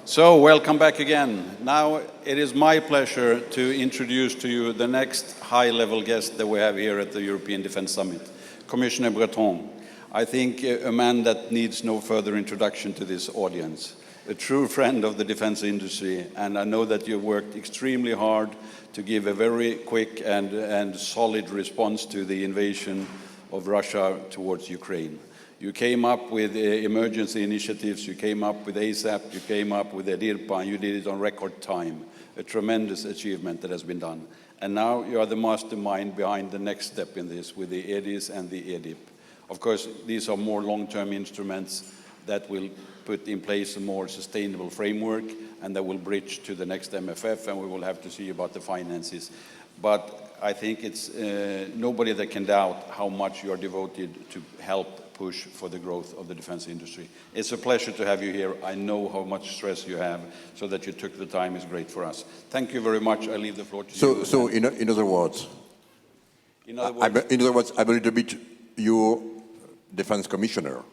So, welcome back again. Now, it is my pleasure to introduce to you the next high-level guest that we have here at the European Defence Summit, Commissioner Breton. I think a man that needs no further introduction to this audience, a true friend of the defence industry, and I know that you worked extremely hard to give a very quick and solid response to the invasion of Russia towards Ukraine. You came up with emergency initiatives, you came up with ASAP, you came up with EDIRPA, and you did it on record time. A tremendous achievement that has been done. And now you are the mastermind behind the next step in this with the EDIS and the EDIP. Of course, these are more long-term instruments that will put in place a more sustainable framework and that will bridge to the next MFF, and we will have to see about the finances. But I think it's nobody that can doubt how much you are devoted to help push for the growth of the defense industry. It's a pleasure to have you here. I know how much stress you have, so that you took the time is great for us. Thank you very much. I leave the floor to you. So in other words, I'm a little bit your defense commissioner,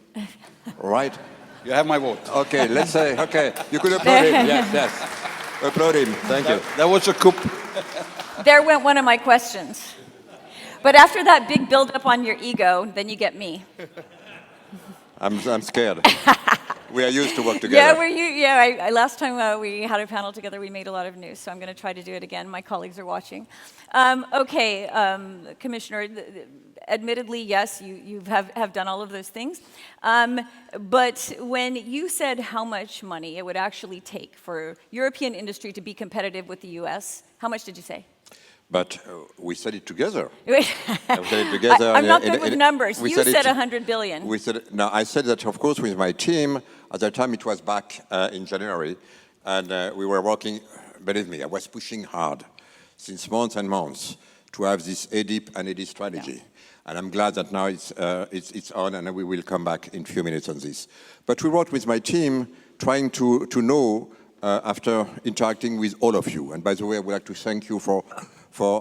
right? You have my vote. Okay, let's say, okay, you could applaud him, yes. Applaud him, thank you. That was a coup. There went one of my questions. But after that big build-up on your ego, then you get me. I'm scared. We are used to work together. Last time we had a panel together, we made a lot of news, so I'm going to try to do it again. My colleagues are watching. Commissioner, admittedly, yes, you have done all of those things. But when you said how much money it would actually take for European industry to be competitive with the US, how much did you say? But we said it together. I'm not good with numbers. You said 100 billion. I said that, of course, with my team. At that time, it was back in January, and we were working. Believe me, I was pushing hard since months and months to have this EDIP and EDIS strategy. Yeah. And I'm glad that now it's on, and we will come back in a few minutes on this. But we worked with my team, trying to know after interacting with all of you. And by the way, I would like to thank you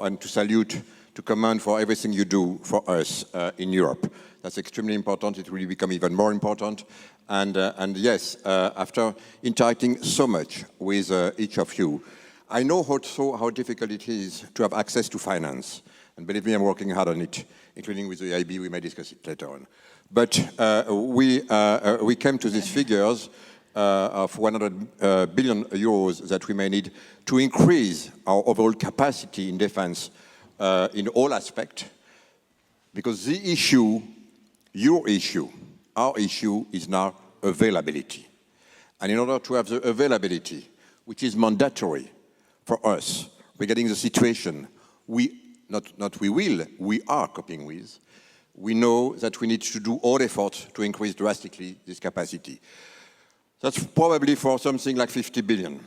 and to salute, to commend for everything you do for us in Europe. That's extremely important. It will become even more important. And yes, after interacting so much with each of you, I know also how difficult it is to have access to finance. And believe me, I'm working hard on it, including with the EIB. We may discuss it later on. But we came to these figures of 100 billion euros that we may need to increase our overall capacity in defense in all aspects, because the issue, your issue, our issue is now availability. And in order to have the availability, which is mandatory for us regarding the situation we are coping with, we know that we need to do all efforts to increase drastically this capacity. That's probably for something like 50 billion.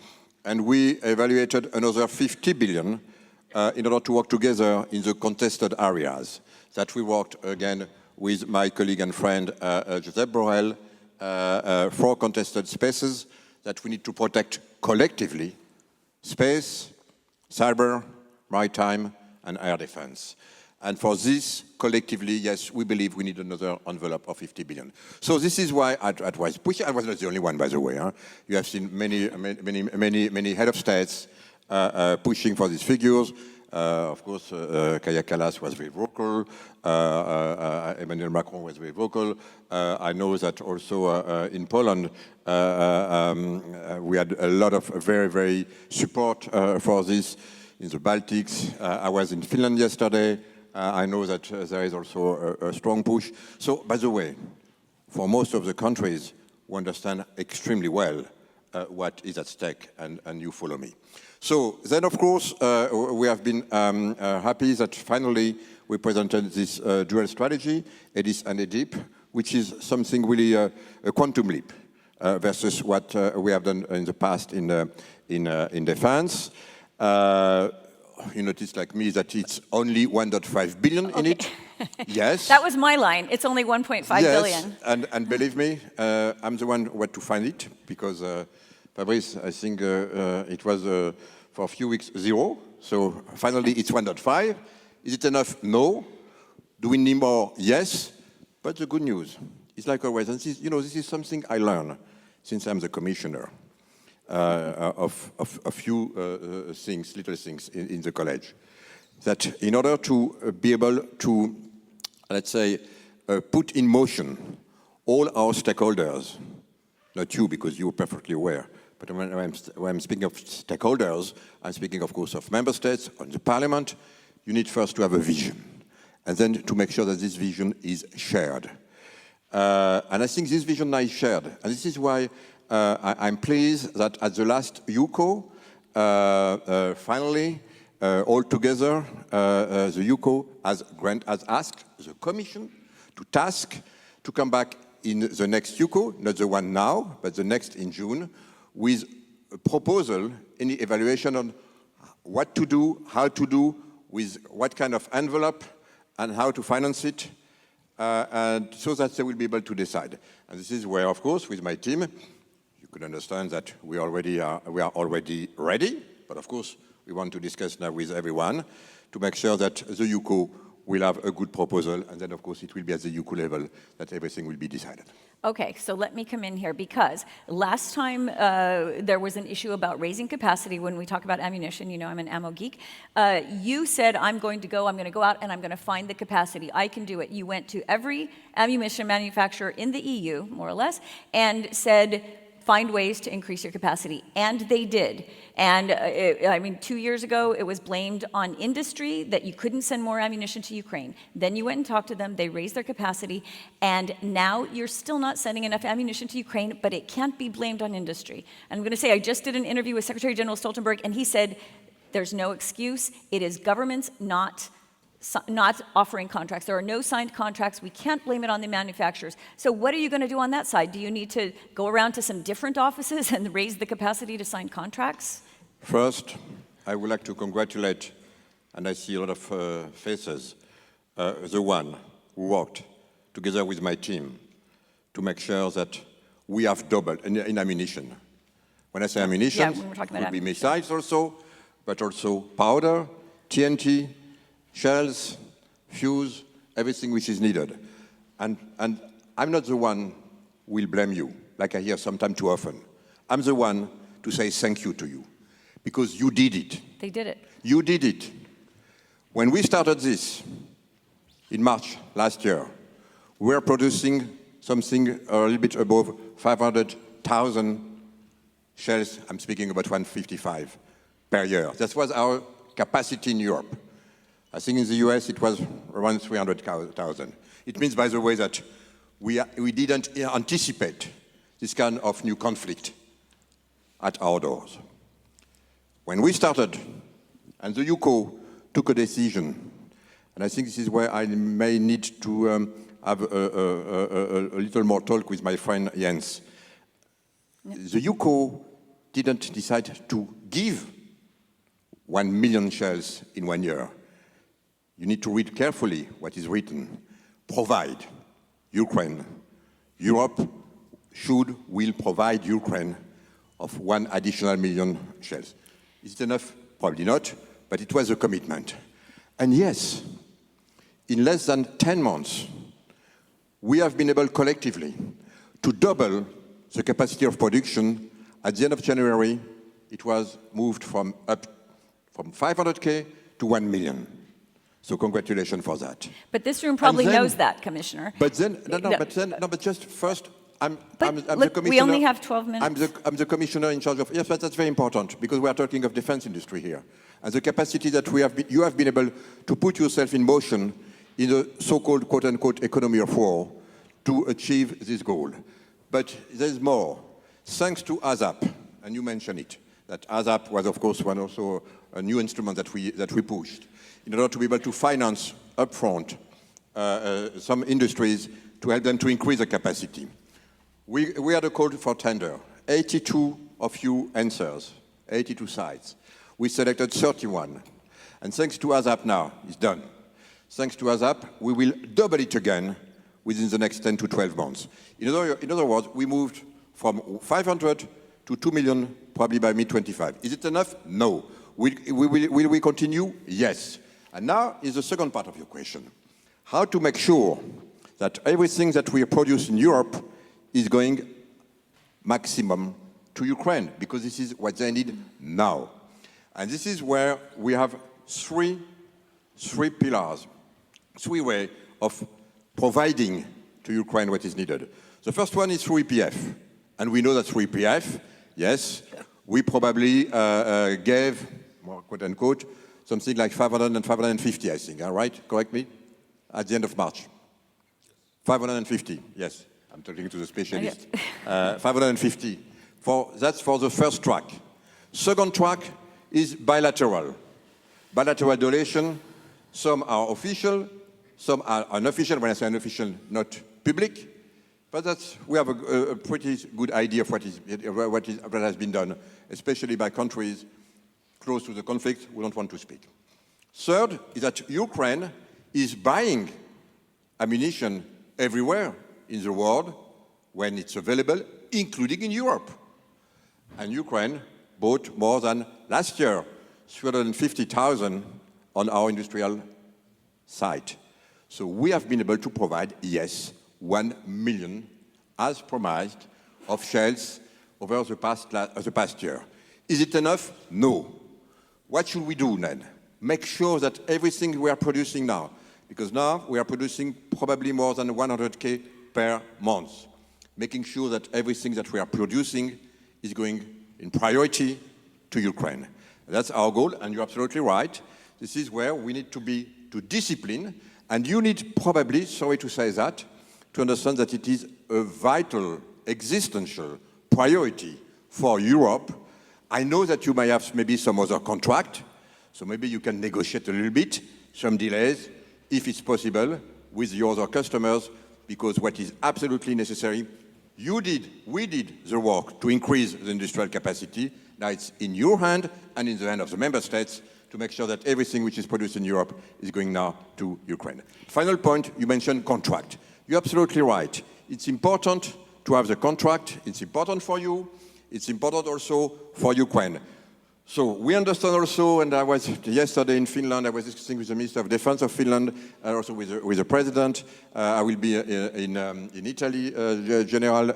And we evaluated another 50 billion in order to work together in the contested areas. That we worked again with my colleague and friend, Josep Borrell, 4 contested spaces that we need to protect collectively: space, cyber, maritime, and air defense. And for this, collectively, yes, we believe we need another envelope of 50 billion. So this is why I was pushing. I was not the only one, by the way. Huh? You have seen many head of states pushing for these figures. Of course, Kaja Kallas was very vocal. Emmanuel Macron was very vocal. I know that also in Poland, we had a lot of very, very support for this. In the Baltics, I was in Finland yesterday. I know that there is also a strong push. So, by the way, for most of the countries, we understand extremely well what is at stake, and you follow me. So then, of course, we have been happy that finally we presented this dual strategy, EDIS and EDIP, which is something really a quantum leap versus what we have done in the past in defense. You notice, like me, that it's only 1.5 billion in it. Yes. That was my line. It's only 1.5 billion. And believe me, I'm the one who had to find it, because Fabrice, I think it was for a few weeks 0. So finally it's 1.5. Is it enough? No. Do we need more? Yes. But the good news is, like always, and this is something I learned since I'm the commissioner. of few things, little things in the college. That in order to be able to, let's say, put in motion all our stakeholders, not you because you're perfectly aware, but when I'm speaking of stakeholders, I'm speaking, of course, of member states, on the parliament. You need first to have a vision, and then to make sure that this vision is shared. And I think this vision now is shared, and this is why I'm pleased that at the last UCO, finally, all together, the UCO has asked the Commission to come back in the next UCO, not the one now, but the next in June, with a proposal, any evaluation on what to do, how to do, with what kind of envelope, and how to finance it, and so that they will be able to decide. And this is where, of course, with my team, you could understand that we are already ready, but of course, we want to discuss now with everyone to make sure that the UCO will have a good proposal, and then, of course, it will be at the UCO level that everything will be decided. Okay, so let me come in here, because last time there was an issue about raising capacity when we talk about ammunition. You know, I'm an ammo geek. You said, I'm going to go out, and I'm going to find the capacity. I can do it. You went to every ammunition manufacturer in the EU, more or less, and said, find ways to increase your capacity. And they did. And I mean, 2 years ago, it was blamed on industry that you couldn't send more ammunition to Ukraine. Then you went and talked to them, they raised their capacity, and now you're still not sending enough ammunition to Ukraine, but it can't be blamed on industry. And I'm gonna say, I just did an interview with Secretary General Stoltenberg, and he said, there's no excuse. It is governments not offering contracts. There are no signed contracts. We can't blame it on the manufacturers. So what are you going to do on that side? Do you need to go around to some different offices and raise the capacity to sign contracts? First, I would like to congratulate, and I see a lot of faces, the one who worked together with my team to make sure that we have doubled in ammunition. When I say ammunition, it would be missiles also, but also powder, TNT, shells, fuse, everything which is needed. And I'm not the one who will blame you, like I hear sometimes too often. I'm the one to say thank you to you, because you did it. They did it. You did it. When we started this in March last year, we were producing something a little bit above 500,000 shells. I'm speaking about 155 per year. That was our capacity in Europe. I think in the US it was around 300,000. It means, by the way, that we didn't anticipate this kind of new conflict at our doors. When we started, and the UCO took a decision, and I think this is where I may need to have a little more talk with my friend Jens. The UCO didn't decide to give 1 million shells in 1 year. You need to read carefully what is written. Provide Ukraine. Europe will provide Ukraine of 1 additional million shells. Is it enough? Probably not, but it was a commitment. And yes, in less than 10 months, we have been able collectively to double the capacity of production. At the end of January, it was moved from 500K to 1 million. So congratulations for that. But this room probably knows that, Commissioner. But then, but just first, I'm the commissioner. We only have 12 minutes. I'm the commissioner in charge of, yes, but that's very important, because we are talking of defense industry here. And the capacity that you have been able to put yourself in motion in the so-called, quote-unquote, economy of war to achieve this goal. But there's more. Thanks to ASAP, and you mentioned it, that ASAP was, of course, also a new instrument that we pushed in order to be able to finance upfront some industries to help them to increase the capacity. We had a call for tender. 82 of you answers, 82 sites. We selected 31. And thanks to ASAP now, it's done. Thanks to ASAP, we will double it again within the next 10 to 12 months. In other words, we moved from 500 to 2 million probably by mid-25. Is it enough? No. Will we continue? Yes. And now is the second part of your question. How to make sure that everything that we produce in Europe is going maximum to Ukraine, because this is what they need now. And this is where we have three pillars, three ways of providing to Ukraine what is needed. The first one is through EPF. And we know that through EPF, yes, we probably gave, more quote unquote, something like 500 and 550, I think, all right? Correct me? At the end of March. 550, yes. I'm talking to the specialist. 550. That's for the first track. Second track is bilateral. Bilateral donation, some are official, some are unofficial. When I say unofficial, not public. But we have a pretty good idea of what has been done, especially by countries close to the conflict. We don't want to speak. Third is that Ukraine is buying ammunition everywhere in the world when it's available, including in Europe. And Ukraine bought more than last year, 350,000 on our industrial site. So we have been able to provide, yes, 1 million, as promised, of shells over the past year. Is it enough? No. What should we do then? Make sure that everything we are producing now, because now we are producing probably more than 100K per month, making sure that everything that we are producing is going in priority to Ukraine. That's our goal, and you're absolutely right. This is where we need to discipline, and you need probably, sorry to say that, to understand that it is a vital, existential priority for Europe. I know that you may have maybe some other contract, so maybe you can negotiate a little bit, some delays, if it's possible, with your other customers, because what is absolutely necessary, we did the work to increase the industrial capacity. Now it's in your hand and in the hand of the member states to make sure that everything which is produced in Europe is going now to Ukraine. Final point, you mentioned contract. You're absolutely right. It's important to have the contract. It's important for you. It's important also for Ukraine. So we understand also, and I was yesterday in Finland, I was discussing with the Minister of Defense of Finland, and also with the President. I will be in Italy, General,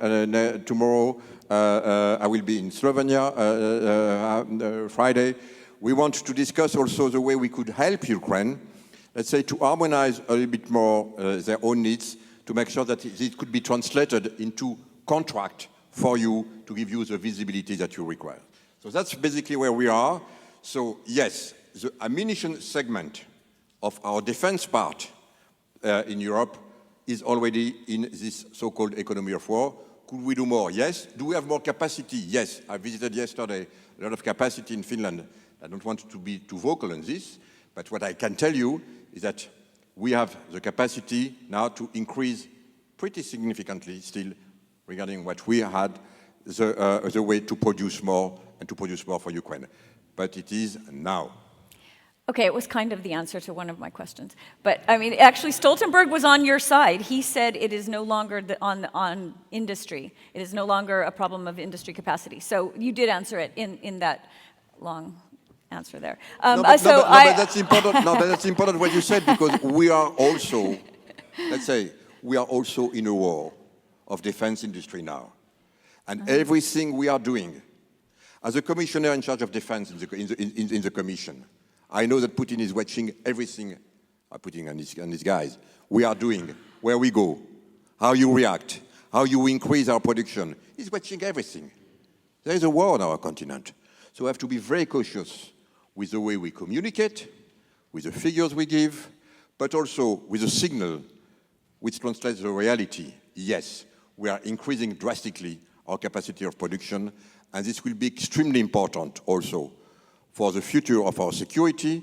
tomorrow. I will be in Slovenia Friday. We want to discuss also the way we could help Ukraine, let's say, to harmonize a little bit more their own needs, to make sure that it could be translated into contract for you to give you the visibility that you require. So that's basically where we are. So yes, the ammunition segment of our defense part in Europe is already in this so-called economy of war. Could we do more? Yes. Do we have more capacity? Yes. I visited yesterday a lot of capacity in Finland. I don't want to be too vocal on this, but what I can tell you is that we have the capacity now to increase pretty significantly still regarding what we had, the way to produce more and to produce more for Ukraine. But it is now. Okay, it was kind of the answer to one of my questions. But, I mean, actually, Stoltenberg was on your side. He said it is no longer on industry. It is no longer a problem of industry capacity. So you did answer it in that long answer there. But that's important. No, but that's important what you said, because we are also, let's say, we are also in a war of defense industry now. And everything we are doing, as a commissioner in charge of defense in the Commission, I know that Putin is watching everything Putin and his guys. We are doing, where we go, how you react, how you increase our production. He's watching everything. There is a war on our continent. So we have to be very cautious with the way we communicate, with the figures we give, but also with the signal which translates the reality. Yes, we are increasing drastically our capacity of production, and this will be extremely important also for the future of our security,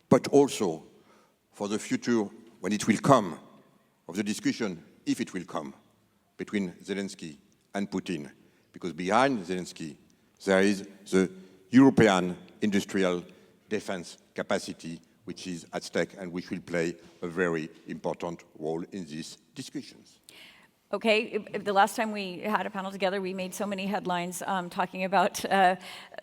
but also for the future, when it will come, of the discussion, if it will come, between Zelensky and Putin. Because behind Zelensky, there is the European industrial defense capacity, which is at stake and which will play a very important role in these discussions. Okay, the last time we had a panel together, we made so many headlines talking about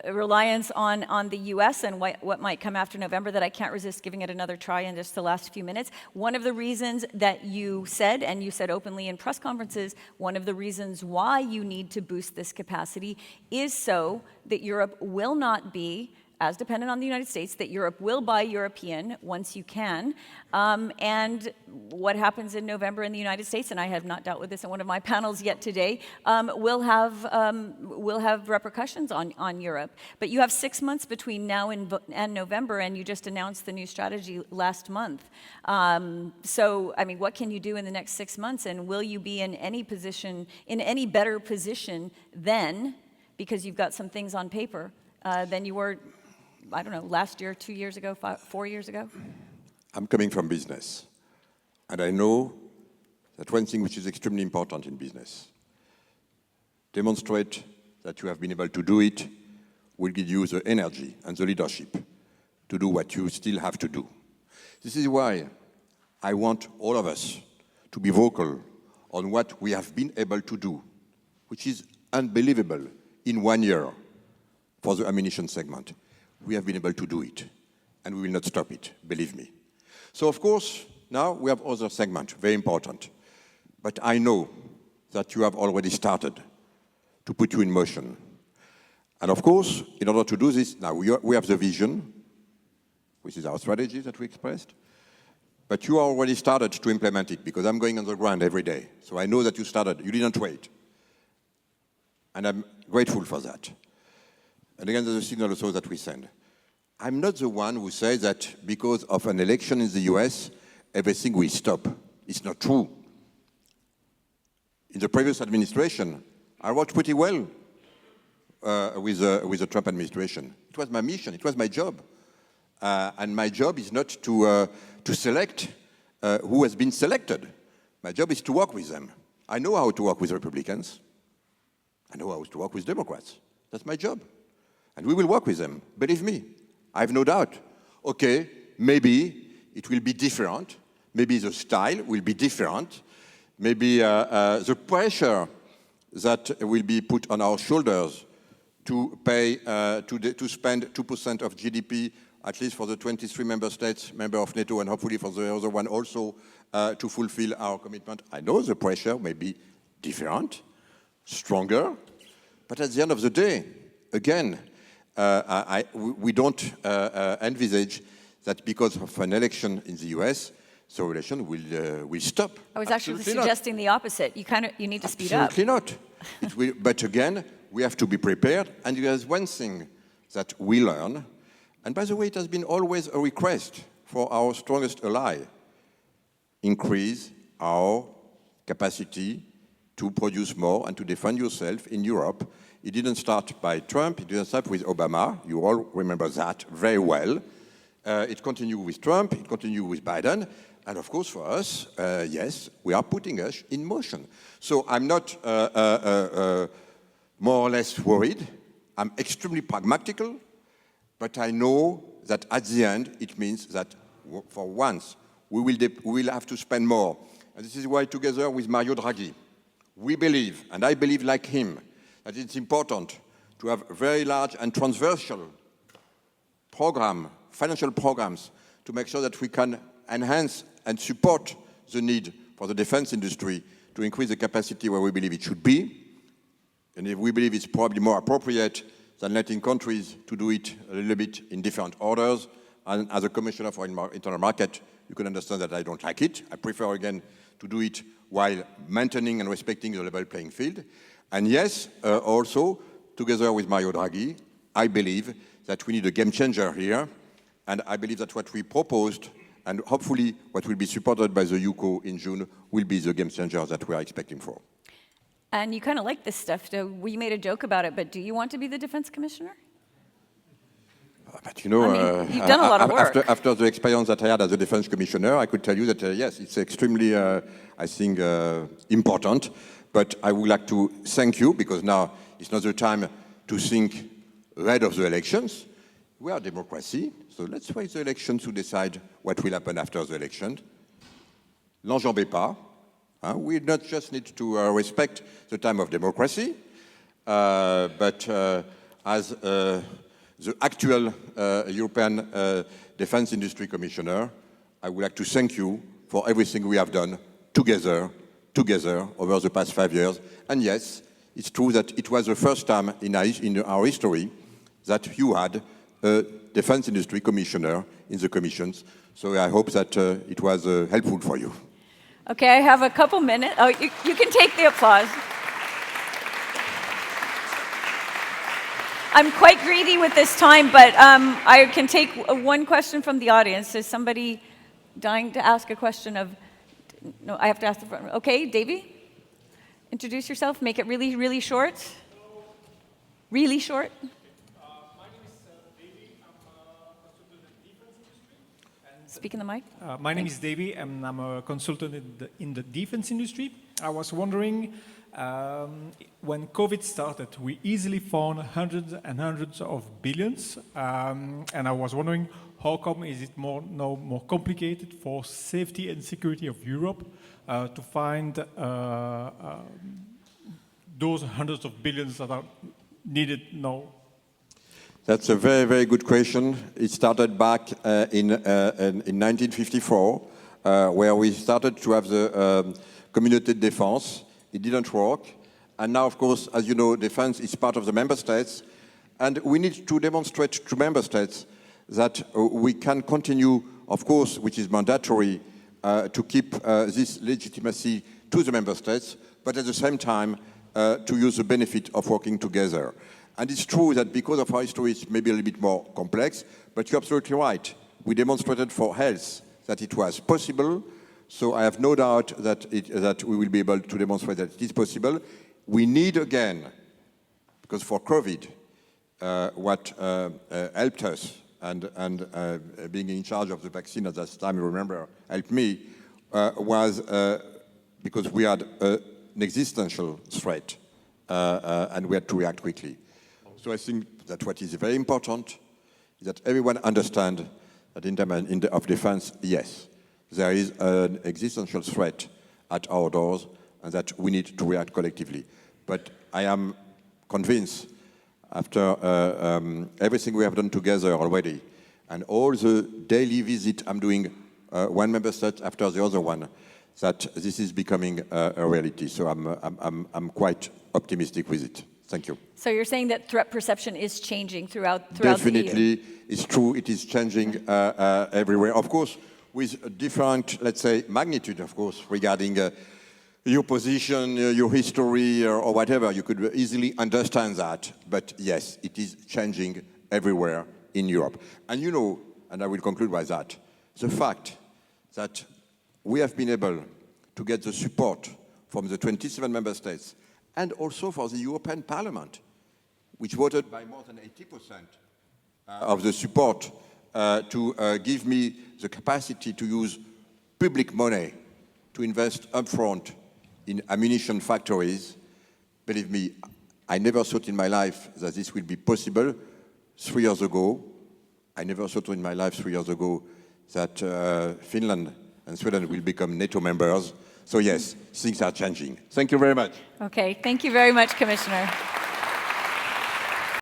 reliance on the U.S. and what might come after November that I can't resist giving it another try in just the last few minutes. One of the reasons that you said, and you said openly in press conferences, one of the reasons why you need to boost this capacity is so that Europe will not be as dependent on the United States, that Europe will buy European once you can. And what happens in November in the United States, and I have not dealt with this in one of my panels yet today, will have repercussions on Europe. But you have 6 months between now and November, and you just announced the new strategy last month. So, I mean, what can you do in the next 6 months, and will you be in any better position then, because you've got some things on paper, than you were, I don't know, last year, 2 years ago, 4 years ago? I'm coming from business, and I know that one thing which is extremely important in business, demonstrate that you have been able to do it, will give you the energy and the leadership to do what you still have to do. This is why I want all of us to be vocal on what we have been able to do, which is unbelievable in 1 year for the ammunition segment. We have been able to do it, and we will not stop it, believe me. So, of course, now we have other segments, very important. But I know that you have already started to put you in motion. And of course, in order to do this, now we have the vision, which is our strategy that we expressed, but you already started to implement it, because I'm going on the ground every day. So I know that you started, you didn't wait. And I'm grateful for that. And again, there's a signal also that we send. I'm not the one who says that because of an election in the US, everything will stop. It's not true. In the previous administration, I worked pretty well with the Trump administration. It was my mission, it was my job. And my job is not to select who has been selected. My job is to work with them. I know how to work with Republicans. I know how to work with Democrats. That's my job. And we will work with them, believe me. I have no doubt. Okay, maybe it will be different. Maybe the style will be different. Maybe the pressure that will be put on our shoulders to pay, to spend 2% of GDP, at least for the 23 member states, member of NATO, and hopefully for the other one also, to fulfill our commitment. I know the pressure may be different, stronger, but at the end of the day, again, we don't envisage that because of an election in the US, the relation will stop. I was actually suggesting the opposite. You need to speed up. Absolutely not. But again, we have to be prepared. And there's one thing that we learn, and by the way, it has been always a request for our strongest ally: increase our capacity to produce more and to defend yourself in Europe. It didn't start by Trump, it didn't start with Obama. You all remember that very well. It continued with Trump, it continued with Biden. And of course, for us, yes, we are putting us in motion. So I'm not more or less worried. I'm extremely pragmatical, but I know that at the end, it means that for once, we will have to spend more. And this is why, together with Mario Draghi, we believe, and I believe like him, that it's important to have very large and transversal financial programs to make sure that we can enhance and support the need for the defense industry to increase the capacity where we believe it should be. And if we believe it's probably more appropriate than letting countries to do it a little bit in different orders. And as a commissioner for internal market, you can understand that I don't like it. I prefer, again, to do it while maintaining and respecting the level playing field. And yes, also, together with Mario Draghi, I believe that we need a game changer here. And I believe that what we proposed, and hopefully what will be supported by the UCO in June, will be the game changer that we are expecting for. And you kind of like this stuff. So we made a joke about it, but do you want to be the defense commissioner? But you know, you've done a lot of work. After the experience that I had as a defense commissioner, I could tell you that, yes, it's extremely, I think, important. But I would like to thank you, because now it's not the time to think ahead of the elections. We are a democracy, so let's wait the elections to decide what will happen after the election. N'enjambez pas. We not just need to respect the time of democracy, but as the actual European Defense Industry Commissioner, I would like to thank you for everything we have done together over the past 5 years. And yes, it's true that it was the first time in our history that you had a Defense Industry Commissioner in the Commissions. So I hope that it was helpful for you. Okay, I have a couple minutes. Oh, you can take the applause. I'm quite greedy with this time, but I can take one question from the audience. Is somebody dying to ask a question of... No, I have to ask the front. Okay, Davey? Introduce yourself. Make it really, really short. Really short. My name is Davey. I'm a consultant in the defense industry. Speak in the mic. My name is Davey, and I'm a consultant in the defense industry. I was wondering, when COVID started, we easily found hundreds and hundreds of billions, and I was wondering, how come is it now more complicated for safety and security of Europe to find those hundreds of billions that are needed now? That's a very, very good question. It started back in 1954, where we started to have the community defense. It didn't work. And now, of course, as you know, defense is part of the member states. And we need to demonstrate to member states that we can continue, of course, which is mandatory, to keep this legitimacy to the member states, but at the same time, to use the benefit of working together. And it's true that because of our history, it's maybe a little bit more complex, but you're absolutely right. We demonstrated for health that it was possible, so I have no doubt that we will be able to demonstrate that it is possible. We need again, because for COVID, what helped us, and being in charge of the vaccine at that time, you remember, helped me, was because we had an existential threat, and we had to react quickly. So I think that what is very important is that everyone understands that in terms of defense, yes, there is an existential threat at our doors, and that we need to react collectively. But I am convinced, after everything we have done together already, and all the daily visit I'm doing, one member state after the other one, that this is becoming a reality. So I'm quite optimistic with it. Thank you. So you're saying that threat perception is changing throughout Definitely, the EU? it's true. It is changing everywhere. Of course, with a different, let's say, magnitude, of course, regarding your position, your history, or whatever. You could easily understand that. But yes, it is changing everywhere in Europe. And you know, and I will conclude by that, the fact that we have been able to get the support from the 27 member states and also for the European Parliament, which voted by more than 80% of the support to give me the capacity to use public money to invest upfront in ammunition factories. Believe me, I never thought in my life that this will be possible 3 years ago. I never thought in my life 3 years ago that Finland and Sweden will become NATO members. So yes, things are changing. Thank you very much. Okay, thank you very much, Commissioner.